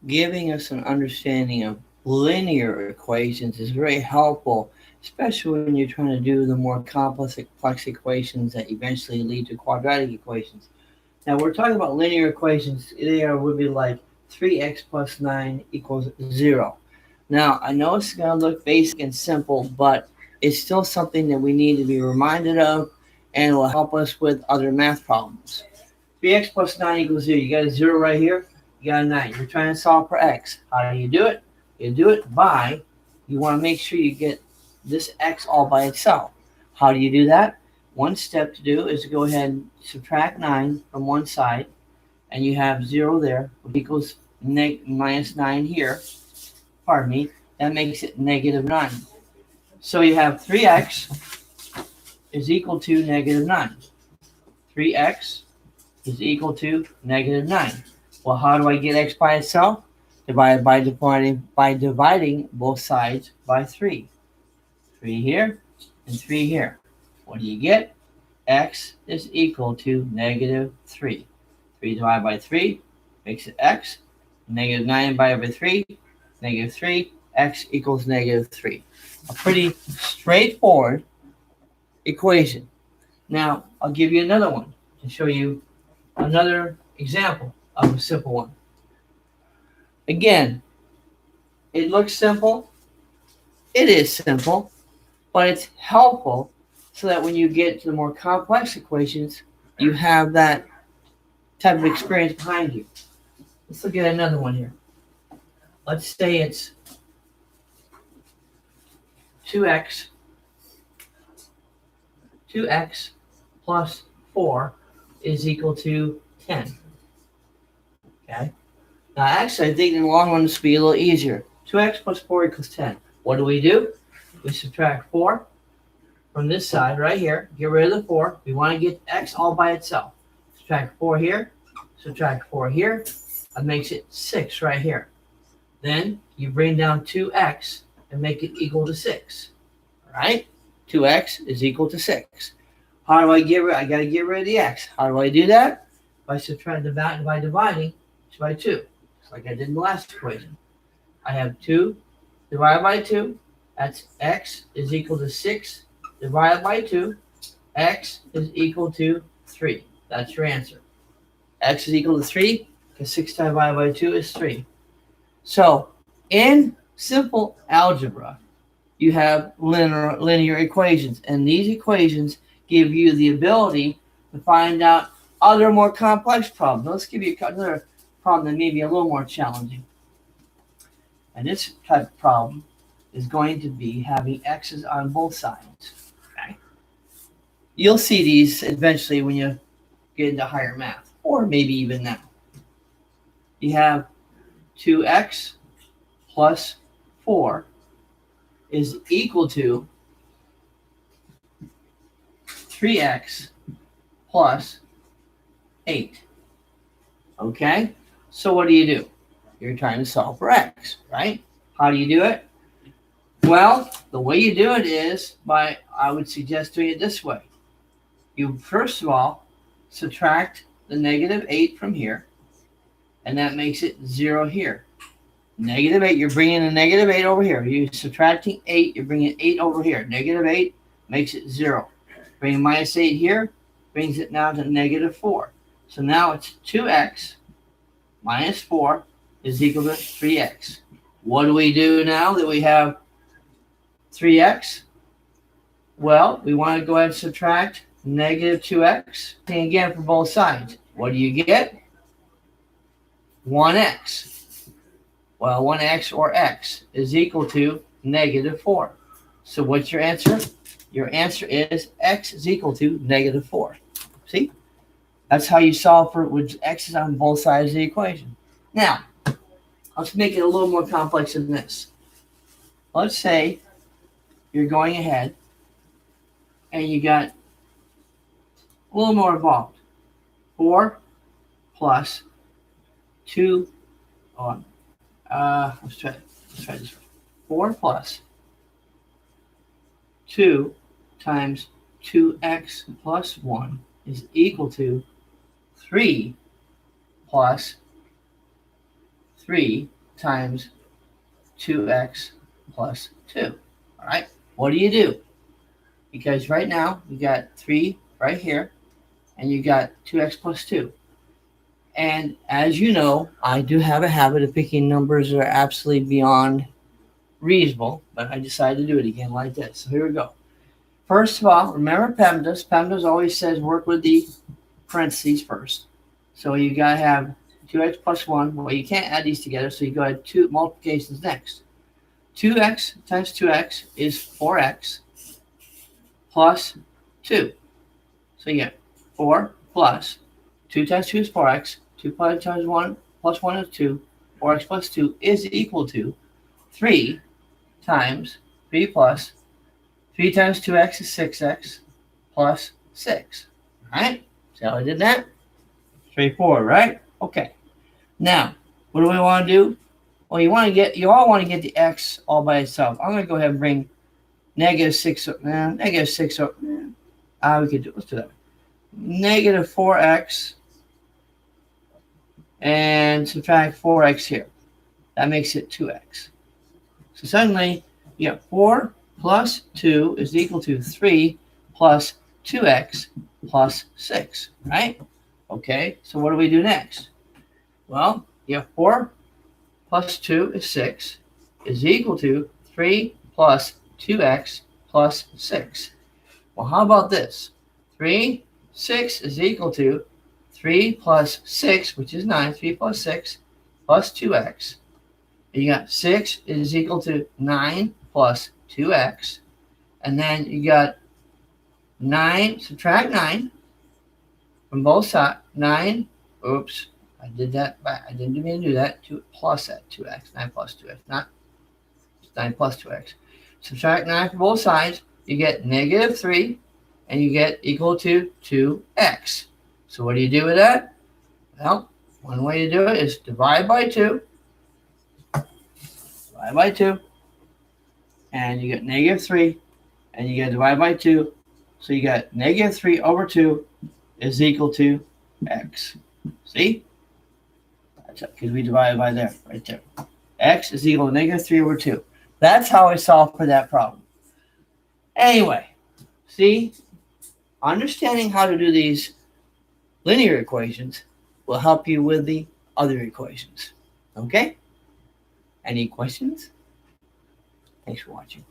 giving us an understanding of linear equations is very helpful, especially when you're trying to do the more complex equations that eventually lead to quadratic equations. Now we're talking about linear equations. Would be like 3x plus 9 equals 0. Now I know it's going to look basic and simple, but it's still something that we need to be reminded of and it will help us with other math problems. 3x plus 9 equals 0. You got a 0 right here. You got a 9. You're trying to solve for x. How do you do it? You do it by, you want to make sure you get this x all by itself. How do you do that? One step to do is to go ahead and subtract 9 from one side, and you have 0 there, which equals minus 9 here. Pardon me. That makes it negative 9. So you have 3x is equal to negative 9. 3x is equal to negative 9. Well, how do I get x by itself? Dividing both sides by 3. 3 here and 3 here. What do you get? X is equal to negative 3. 3 divided by 3 makes it x. Negative 9 divided by 3, negative 3. X equals negative 3. A pretty straightforward equation. Now, I'll give you another one to show you another example of a simple one. Again, it looks simple. It is simple, but it's helpful so that when you get to the more complex equations, you have that type of experience behind you. Let's look at another one here. Let's say it's 2x plus 4 is equal to 10. Okay? Now, actually, I think in the long run this will be a little easier. 2x plus 4 equals 10. What do? We subtract 4 from this side right here. Get rid of the 4. We want to get x all by itself. Subtract 4 here. Subtract 4 here. That makes it 6 right here. Then you bring down 2x and make it equal to 6. All right? 2x is equal to 6. How do I get rid? I got to get rid of the x. How do I do that? By dividing by 2. Just like I did in the last equation. I have 2 divided by 2. That's x is equal to 6 divided by 2. X is equal to 3. That's your answer. X is equal to 3 because 6 divided by 2 is 3. So in simple algebra, you have linear equations, and these equations give you the ability to find out other more complex problems. Let's give you another problem that may be a little more challenging. And this type of problem is going to be having x's on both sides. Okay? You'll see these eventually when you get into higher math, or maybe even now. You have 2x plus 4 is equal to 3x plus 8. Okay? So what do? You're trying to solve for x, right? How do you do it? Well, the way you do it is I would suggest doing it this way. You first of all subtract the negative 8 from here, and that makes it 0 here. Negative 8, you're bringing a negative 8 over here. You're subtracting 8, you're bringing 8 over here. Negative 8 makes it 0. Bring minus 8 here, brings it now to negative 4. So now it's 2x minus 4 is equal to 3x. What do we do now that we have 3x? Well, we want to go ahead and subtract negative 2x. And again, for both sides. What do you get? 1x. Well, 1x or x is equal to negative 4. So what's your answer? Your answer is x is equal to negative 4. See? That's how you solve for with x's on both sides of the equation. Now, let's make it a little more complex than this. Let's say you're going ahead and you got a little more involved. 4 plus 2, let's try this. 4 plus 2 times 2x plus 1 is equal to 3 plus 3 times 2x plus 2. All right, what do you do? Because right now you got 3 right here, and you got 2x plus 2. And as you know, I do have a habit of picking numbers that are absolutely beyond reasonable, but I decided to do it again like this. So here we go. First of all, remember PEMDAS. PEMDAS always says work with the parentheses first. So you got to have 2x plus 1. Well, you can't add these together, so you go ahead 2 multiplications next. 2x times 2x is 4x plus 2. So you get 4 plus 2 times 2 is 4x. 2 times 1 plus 1 is 2. 4x plus 2 is equal to 3 times 3 plus 3 times 2x is 6x plus 6. All right? See how I did that? Straightforward, right? Okay. Now, what do we want to do? Well, you all want to get the x all by itself. I'm going to go ahead and bring negative 6. Negative 6. We could do. Let's do that. Negative 4x and subtract 4x here. That makes it 2x. So suddenly, you have 4 plus 2 is equal to 3 plus 2x plus 6, right? Okay, so what do we do next? Well, you have 4 plus 2 is 6 is equal to 3 plus 2x plus 6. Well, how about this? 6 is equal to 3 plus 6, which is 9. 3 plus 6 plus 2x. You got 6 is equal to 9 plus 2x. And then you got 9, subtract 9 from both sides. 9, oops, I did that back. I didn't mean to do that. 2 plus that 2x. 9 plus 2x, not 9 plus 2x. Subtract 9 from both sides. You get negative 3, and you get equal to 2x. So what do you do with that? Well, one way to do it is divide by 2. Divide by 2. And you get negative 3. And you get divide by 2. So you got negative 3 over 2 is equal to x. See? That's it, because we divided by there, right there. X is equal to negative 3 over 2. That's how I solved for that problem. Anyway, see? Understanding how to do these linear equations will help you with the other equations. Okay? Any questions? Thanks for watching.